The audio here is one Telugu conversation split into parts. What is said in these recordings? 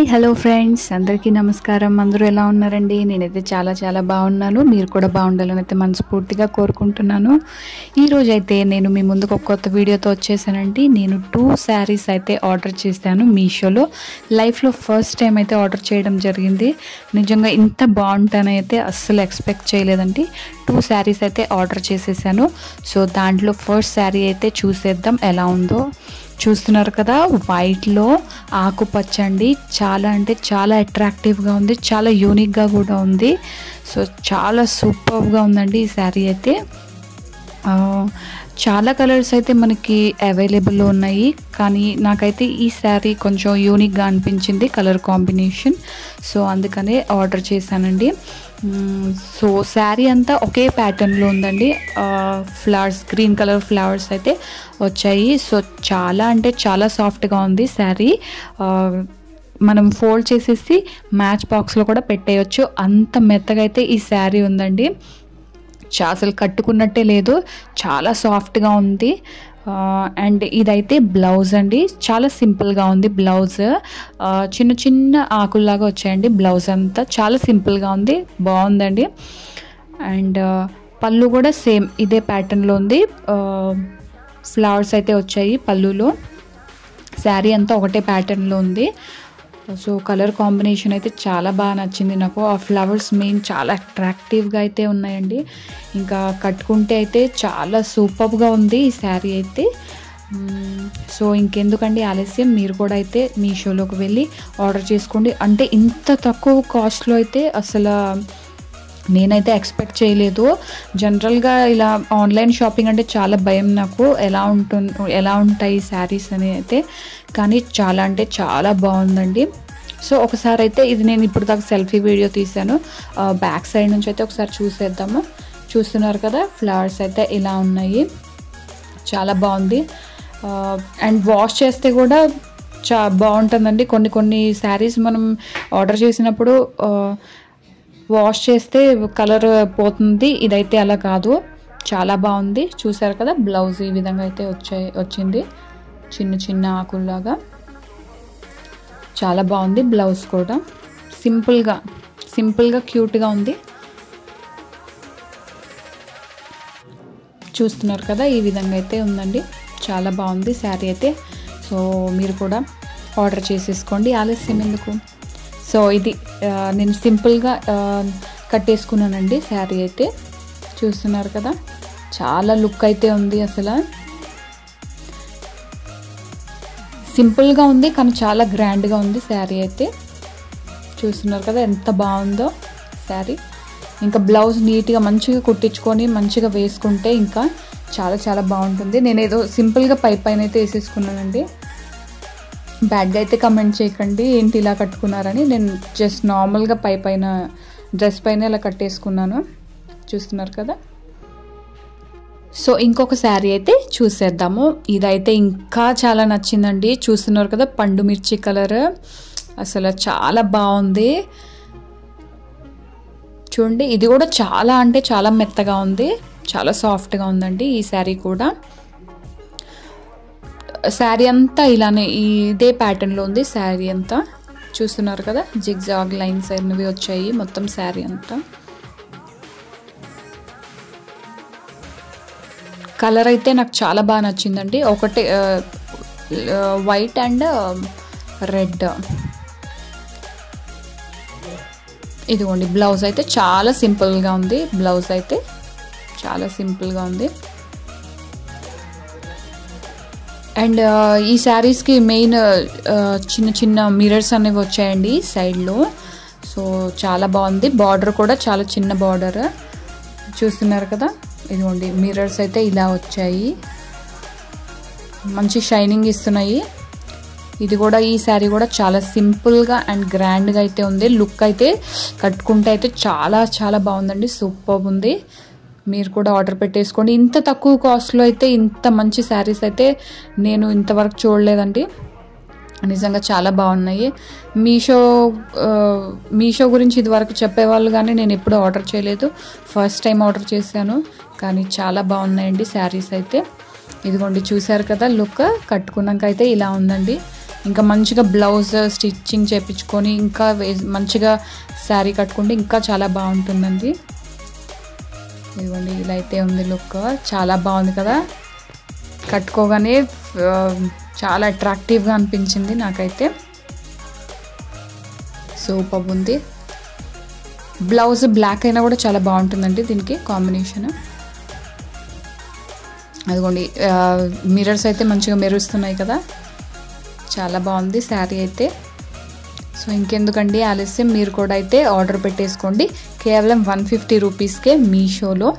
హాయ్ హలో ఫ్రెండ్స్, అందరికీ నమస్కారం. అందరూ ఎలా ఉన్నారండి? నేనైతే చాలా చాలా బాగున్నాను. మీరు కూడా బాగుండాలని అయితే మనస్ఫూర్తిగా కోరుకుంటున్నాను. ఈరోజు అయితే నేను మీ ముందుకు ఒక కొత్త వీడియోతో వచ్చేసానండి. నేను 2 శారీస్ అయితే ఆర్డర్ చేశాను మీషోలో. లైఫ్లో ఫస్ట్ టైం అయితే ఆర్డర్ చేయడం జరిగింది. నిజంగా ఇంత బాగుంటానని అయితే అస్సలు ఎక్స్పెక్ట్ చేయలేదండి. 2 శారీస్ అయితే ఆర్డర్ చేసేసాను. సో దాంట్లో ఫస్ట్ శారీ అయితే చూసేద్దాం ఎలా ఉందో. చూస్తున్నారు కదా, వైట్లో ఆకుపచ్చ అండి. చాలా అంటే చాలా అట్రాక్టివ్గా ఉంది, చాలా యూనిక్గా కూడా ఉంది. సో చాలా సూపర్గా ఉందండి ఈ శారీ అయితే. చాలా కలర్స్ అయితే మనకి అవైలబుల్లో ఉన్నాయి, కానీ నాకైతే ఈ శారీ కొంచెం యూనిక్గా అనిపించింది కలర్ కాంబినేషన్. సో అందుకనే ఆర్డర్ చేశానండి. సో శారీ అంతా ఒకే ప్యాటర్న్లో ఉందండి. ఫ్లవర్స్, గ్రీన్ కలర్ ఫ్లవర్స్ అయితే వచ్చాయి. సో చాలా అంటే చాలా సాఫ్ట్గా ఉంది శారీ. మనం ఫోల్డ్ చేసేసి మ్యాచ్ బాక్స్లో కూడా పెట్టేయచ్చు, అంత మెత్తగా అయితే ఈ శారీ ఉందండి. అసలు కట్టుకున్నట్టే లేదు, చాలా సాఫ్ట్గా ఉంది. అండ్ ఇదైతే బ్లౌజ్ అండి. చాలా సింపుల్గా ఉంది బ్లౌజ్. చిన్న చిన్న ఆకుల్లాగా వచ్చాయండి బ్లౌజ్ అంతా. చాలా సింపుల్గా ఉంది, బాగుందండి. అండ్ పళ్ళు కూడా సేమ్ ఇదే ప్యాటర్న్లో ఉంది. ఫ్లవర్స్ అయితే వచ్చాయి పళ్ళులో. శారీ అంతా ఒకటే ప్యాటర్న్లో ఉంది. సో కలర్ కాంబినేషన్ అయితే చాలా బాగా నచ్చింది నాకు. ఆ ఫ్లవర్స్ మెయిన్ చాలా అట్రాక్టివ్గా అయితే ఉన్నాయండి. ఇంకా కట్టుకుంటే అయితే చాలా సూపర్గా ఉంది ఈ శారీ అయితే. సో ఇంకెందుకండి ఆలస్యం, మీరు కూడా అయితే మీషోలోకి వెళ్ళి ఆర్డర్ చేసుకోండి. అంటే ఇంత తక్కువ కాస్ట్లో అయితే అసలు నేనైతే ఎక్స్పెక్ట్ చేయలేదు. జనరల్గా ఇలా ఆన్లైన్ షాపింగ్ అంటే చాలా భయం నాకు, ఎలా ఉంటాయి శారీస్ అని అయితే. కానీ చాలా అంటే చాలా బాగుందండి. సో ఒకసారి అయితే ఇది నేను ఇప్పుడు దాకా సెల్ఫీ వీడియో తీశాను. బ్యాక్ సైడ్ నుంచి అయితే ఒకసారి చూసేద్దాము. చూస్తున్నారు కదా, ఫ్లవర్స్ అయితే ఇలా ఉన్నాయి. చాలా బాగుంది. అండ్ వాష్ చేస్తే కూడా బాగుంటుందండి. కొన్ని శారీస్ మనం ఆర్డర్ చేసినప్పుడు వాష్ చేస్తే కలర్ పోతుంది, ఇదైతే అలా కాదు. చాలా బాగుంది. చూసారు కదా, బ్లౌజ్ ఈ విధంగా అయితే వచ్చింది, చిన్న చిన్న ఆకుల్లాగా. చాలా బాగుంది బ్లౌజ్ కూడా. సింపుల్గా క్యూట్గా ఉంది. చూస్తున్నారు కదా, ఈ విధంగా అయితే ఉందండి. చాలా బాగుంది శారీ అయితే. సో మీరు కూడా ఆర్డర్ చేసేసుకోండి, ఆలస్యం ఎందుకు. సో ఇది నేను సింపుల్గా కట్టేసుకున్నానండి శారీ అయితే. చూస్తున్నారు కదా, చాలా లుక్ అయితే ఉంది. అసలు సింపుల్గా ఉంది కానీ చాలా గ్రాండ్గా ఉంది శారీ అయితే. చూస్తున్నారు కదా ఎంత బాగుందో శారీ. ఇంకా బ్లౌజ్ నీట్గా మంచిగా కుట్టించుకొని మంచిగా వేసుకుంటే ఇంకా చాలా చాలా బాగుంటుంది. నేను ఏదో సింపుల్గా పైన అయితే వేసేసుకున్నానండి. బ్యాడ్గా అయితే కమెంట్ చేయకండి ఏంటి ఇలా కట్టుకున్నారని. నేను జస్ట్ నార్మల్గా పైన డ్రెస్ పైన ఇలా కట్టేసుకున్నాను. చూస్తున్నారు కదా. సో ఇంకొక శారీ అయితే చూసేద్దాము. ఇదైతే ఇంకా చాలా నచ్చిందండి. చూస్తున్నారు కదా, పండు మిర్చి కలర్. అసలు చాలా బాగుంది చూడండి. ఇది కూడా చాలా అంటే చాలా మెత్తగా ఉంది, చాలా సాఫ్ట్గా ఉందండి ఈ శారీ కూడా. శారీ అంతా ఇలానే ఇదే ప్యాటర్న్లో ఉంది శారీ అంతా. చూస్తున్నారు కదా, జిగ్జాగ్ లైన్స్ అనేవి వచ్చాయి మొత్తం శారీ అంతా. కలర్ అయితే నాకు చాలా బాగా నచ్చిందండి. ఒకటి వైట్ అండ్ రెడ్. ఇదిగోండి బ్లౌజ్ అయితే చాలా సింపుల్గా ఉంది. బ్లౌజ్ అయితే చాలా సింపుల్గా ఉంది. అండ్ ఈ శారీస్కి మెయిన్ చిన్న చిన్న మిర్రర్స్ అనేవి వచ్చాయండి సైడ్లో. సో చాలా బాగుంది. బార్డర్ కూడా చాలా చిన్న బార్డర్. చూస్తున్నారు కదా, ఇదిగోండి మిర్రర్స్ అయితే ఇలా వచ్చాయి, మంచి షైనింగ్ ఇస్తున్నాయి. ఇది కూడా, ఈ శారీ కూడా చాలా సింపుల్గా అండ్ గ్రాండ్గా అయితే ఉంది. లుక్ అయితే కట్టుకుంటే అయితే చాలా చాలా బాగుందండి, సూపర్ ఉంది. మీరు కూడా ఆర్డర్ పెట్టేసుకోండి. ఇంత తక్కువ కాస్ట్లో అయితే ఇంత మంచి శారీస్ అయితే నేను ఇంతవరకు చూడలేదండి. నిజంగా చాలా బాగున్నాయి. మీషో గురించి ఇదివరకు చెప్పేవాళ్ళు కానీ నేను ఎప్పుడు ఆర్డర్ చేయలేదు, ఫస్ట్ టైం ఆర్డర్ చేశాను. కానీ చాలా బాగున్నాయండి శారీస్ అయితే. ఇదిగోండి చూసారు కదా లుక్. కట్టుకున్నాక అయితే ఇలా ఉందండి. ఇంకా మంచిగా బ్లౌజ్ స్టిచ్చింగ్ చేయించుకొని ఇంకా మంచిగా శారీ కట్టుకుంటే ఇంకా చాలా బాగుంటుందండి. ఇదిగోండి ఇలా అయితే ఉంది లుక్, చాలా బాగుంది కదా. కట్టుకోగానే చాలా అట్రాక్టివ్గా అనిపించింది నాకైతే. సూపర్ ఉంది. బ్లౌజ్ బ్లాక్ అయినా కూడా చాలా బాగుంటుందండి దీనికి కాంబినేషన్. అదిగోండి మిర్రర్స్ అయితే మంచిగా మెరుస్తున్నాయి కదా, చాలా బాగుంది శారీ అయితే. సో ఇంకెందుకండి ఆలస్యం, మీరు కూడా అయితే ఆర్డర్ పెట్టేసుకోండి కేవలం 150 రూపీస్కే మీషోలో.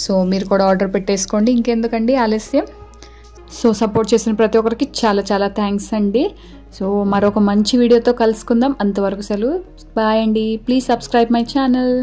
సో మీరు కూడా ఆర్డర్ పెట్టేసుకోండి, ఇంకెందుకండి ఆలస్యం. సో సపోర్ట్ చేసిన ప్రతి ఒక్కరికి చాలా చాలా థ్యాంక్స్ అండి. సో మరొక మంచి వీడియోతో కలుసుకుందాం, అంతవరకు సెలవు, బాయ్ అండి. Please subscribe my channel.